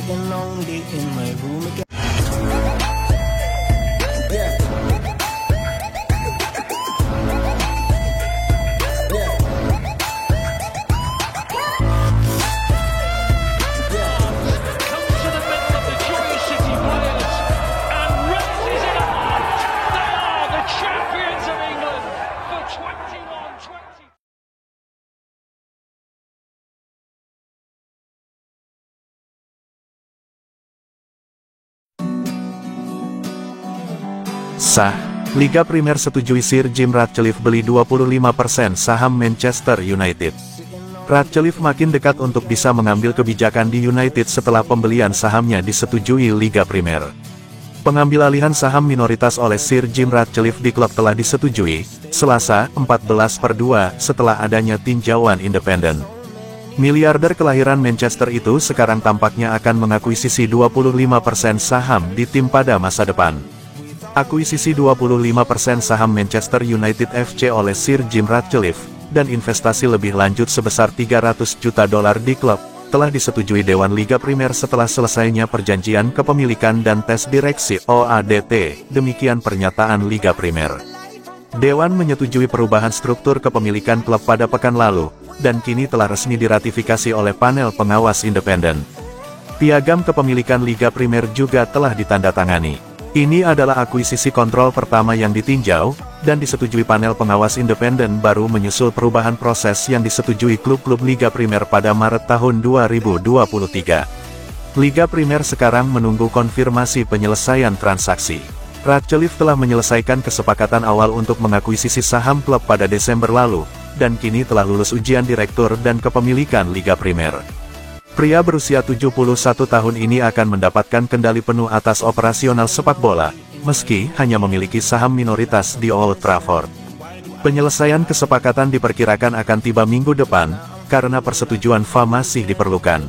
sitting lonely in my room again. Sah, Liga Primer setujui Sir Jim Ratcliffe beli 25% saham Manchester United. Ratcliffe makin dekat untuk bisa mengambil kebijakan di United setelah pembelian sahamnya disetujui Liga Primer. Pengambilalihan saham minoritas oleh Sir Jim Ratcliffe di klub telah disetujui, Selasa, 14/2, setelah adanya tinjauan independen. Miliarder kelahiran Manchester itu sekarang tampaknya akan mengakuisisi 25% saham di tim pada masa depan. Akuisisi 25% saham Manchester United FC oleh Sir Jim Ratcliffe, dan investasi lebih lanjut sebesar $300 juta di klub, telah disetujui Dewan Liga Primer setelah selesainya perjanjian kepemilikan dan tes direksi OADT, demikian pernyataan Liga Primer. Dewan menyetujui perubahan struktur kepemilikan klub pada pekan lalu, dan kini telah resmi diratifikasi oleh panel pengawas independen. Piagam kepemilikan Liga Primer juga telah ditandatangani. Ini adalah akuisisi kontrol pertama yang ditinjau, dan disetujui panel pengawas independen baru menyusul perubahan proses yang disetujui klub-klub Liga Primer pada Maret tahun 2023. Liga Primer sekarang menunggu konfirmasi penyelesaian transaksi. Ratcliffe telah menyelesaikan kesepakatan awal untuk mengakuisisi saham klub pada Desember lalu, dan kini telah lulus ujian direktur dan kepemilikan Liga Primer. Pria berusia 71 tahun ini akan mendapatkan kendali penuh atas operasional sepak bola, meski hanya memiliki saham minoritas di Old Trafford. Penyelesaian kesepakatan diperkirakan akan tiba minggu depan, karena persetujuan FA masih diperlukan.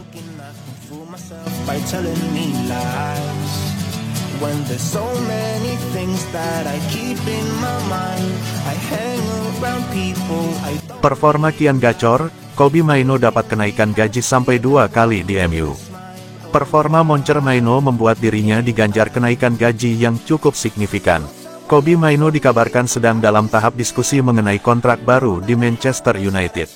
Performa kian gacor, Kobbie Mainoo dapat kenaikan gaji sampai 2 kali di MU. Performa moncer Mainoo membuat dirinya diganjar kenaikan gaji yang cukup signifikan. Kobbie Mainoo dikabarkan sedang dalam tahap diskusi mengenai kontrak baru di Manchester United.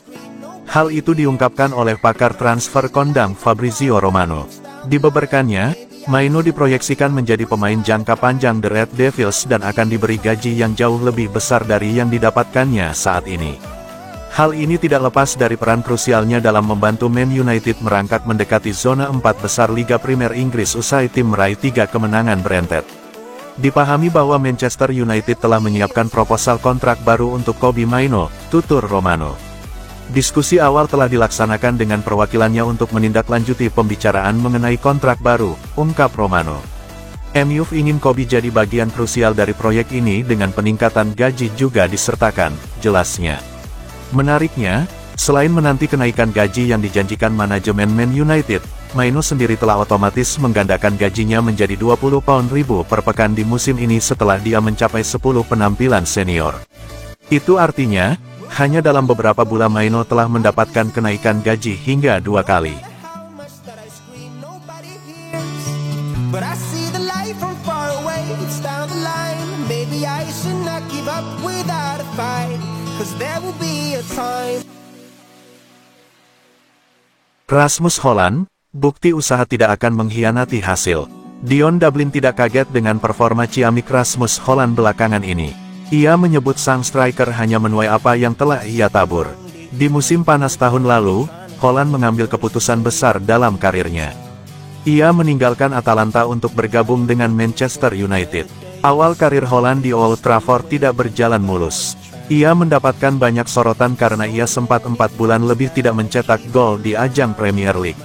Hal itu diungkapkan oleh pakar transfer kondang Fabrizio Romano. Dibeberkannya, Mainoo diproyeksikan menjadi pemain jangka panjang The Red Devils dan akan diberi gaji yang jauh lebih besar dari yang didapatkannya saat ini. Hal ini tidak lepas dari peran krusialnya dalam membantu Man United merangkak mendekati zona 4 besar Liga Primer Inggris usai tim meraih 3 kemenangan berentet. Dipahami bahwa Manchester United telah menyiapkan proposal kontrak baru untuk Kobbie Mainoo, tutur Romano. Diskusi awal telah dilaksanakan dengan perwakilannya untuk menindaklanjuti pembicaraan mengenai kontrak baru, ungkap Romano. MU ingin Kobbie jadi bagian krusial dari proyek ini dengan peningkatan gaji juga disertakan, jelasnya. Menariknya, selain menanti kenaikan gaji yang dijanjikan manajemen Man United, Mainoo sendiri telah otomatis menggandakan gajinya menjadi £20.000 per pekan di musim ini setelah dia mencapai 10 penampilan senior. Itu artinya, hanya dalam beberapa bulan Mainoo telah mendapatkan kenaikan gaji hingga 2 kali. Rasmus Hojlund, bukti usaha tidak akan mengkhianati hasil. Dion Dublin tidak kaget dengan performa ciamik Rasmus Hojlund belakangan ini. Ia menyebut sang striker hanya menuai apa yang telah ia tabur. Di musim panas tahun lalu, Hojlund mengambil keputusan besar dalam karirnya. Ia meninggalkan Atalanta untuk bergabung dengan Manchester United. Awal karir Hojlund di Old Trafford tidak berjalan mulus. Ia mendapatkan banyak sorotan karena ia sempat 4 bulan lebih tidak mencetak gol di ajang Premier League.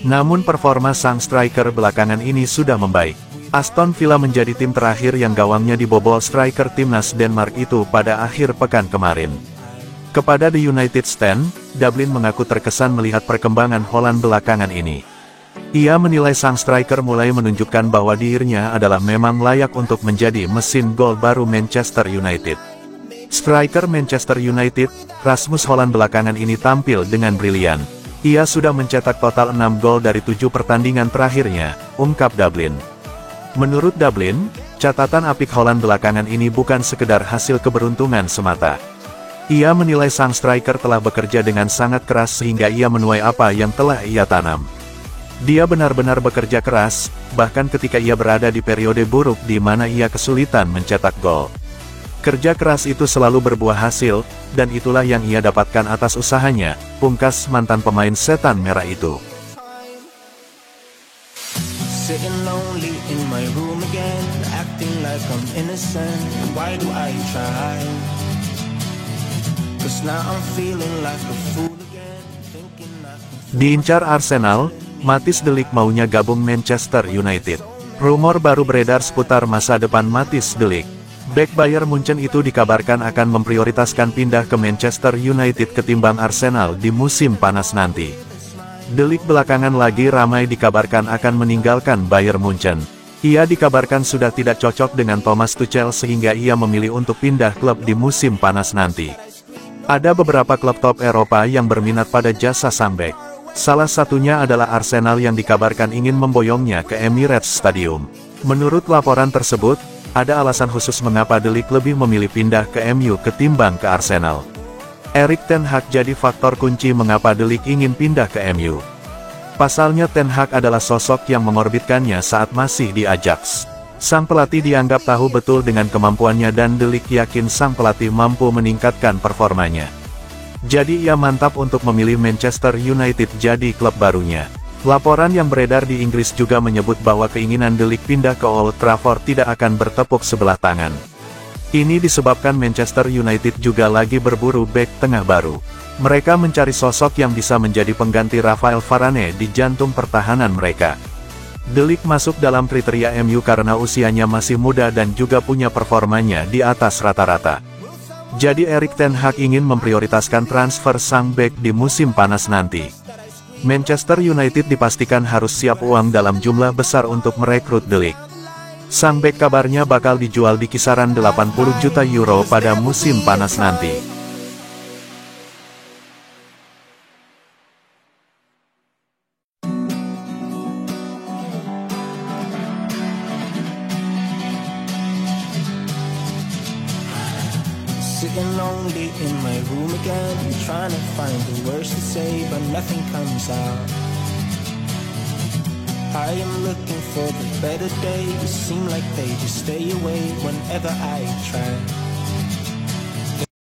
Namun performa sang striker belakangan ini sudah membaik. Aston Villa menjadi tim terakhir yang gawangnya dibobol striker timnas Denmark itu pada akhir pekan kemarin. Kepada The United Stand, Dublin mengaku terkesan melihat perkembangan Hojlund belakangan ini. Ia menilai sang striker mulai menunjukkan bahwa dirinya adalah memang layak untuk menjadi mesin gol baru Manchester United. Striker Manchester United, Rasmus Hojlund belakangan ini tampil dengan brilian. Ia sudah mencetak total 6 gol dari 7 pertandingan terakhirnya, ungkap Dublin. Menurut Dublin, catatan apik Holland belakangan ini bukan sekedar hasil keberuntungan semata. Ia menilai sang striker telah bekerja dengan sangat keras sehingga ia menuai apa yang telah ia tanam. Dia benar-benar bekerja keras, bahkan ketika ia berada di periode buruk di mana ia kesulitan mencetak gol. Kerja keras itu selalu berbuah hasil, dan itulah yang ia dapatkan atas usahanya, pungkas mantan pemain setan merah itu. Sitting lonely in my room again, acting like I'm innocent. Why do I try? 'Cause now I'm feeling like a fool again, thinking I can... Diincar Arsenal, Matthijs de Ligt maunya gabung Manchester United. Rumor baru beredar seputar masa depan Matthijs de Ligt. Bek Bayern Munchen itu dikabarkan akan memprioritaskan pindah ke Manchester United ketimbang Arsenal di musim panas nanti. De Ligt belakangan lagi ramai dikabarkan akan meninggalkan Bayern Munchen. Ia dikabarkan sudah tidak cocok dengan Thomas Tuchel sehingga ia memilih untuk pindah klub di musim panas nanti. Ada beberapa klub top Eropa yang berminat pada jasa sang bek. Salah satunya adalah Arsenal yang dikabarkan ingin memboyongnya ke Emirates Stadium. Menurut laporan tersebut, ada alasan khusus mengapa De Ligt lebih memilih pindah ke MU ketimbang ke Arsenal. Erik ten Hag jadi faktor kunci mengapa De Ligt ingin pindah ke MU. Pasalnya Ten Hag adalah sosok yang mengorbitkannya saat masih di Ajax. Sang pelatih dianggap tahu betul dengan kemampuannya dan De Ligt yakin sang pelatih mampu meningkatkan performanya. Jadi ia mantap untuk memilih Manchester United jadi klub barunya. Laporan yang beredar di Inggris juga menyebut bahwa keinginan De Ligt pindah ke Old Trafford tidak akan bertepuk sebelah tangan. Ini disebabkan Manchester United juga lagi berburu bek tengah baru. Mereka mencari sosok yang bisa menjadi pengganti Rafael Varane di jantung pertahanan mereka. De Ligt masuk dalam kriteria MU karena usianya masih muda dan juga punya performanya di atas rata-rata. Jadi Erik ten Hag ingin memprioritaskan transfer sang bek di musim panas nanti. Manchester United dipastikan harus siap uang dalam jumlah besar untuk merekrut De Ligt. Sang bek kabarnya bakal dijual di kisaran 80 juta euro pada musim panas nanti. Sitting lonely in my room again, trying to find the words to say, but nothing comes out. I am looking for the better days, seem like they just stay away whenever I try.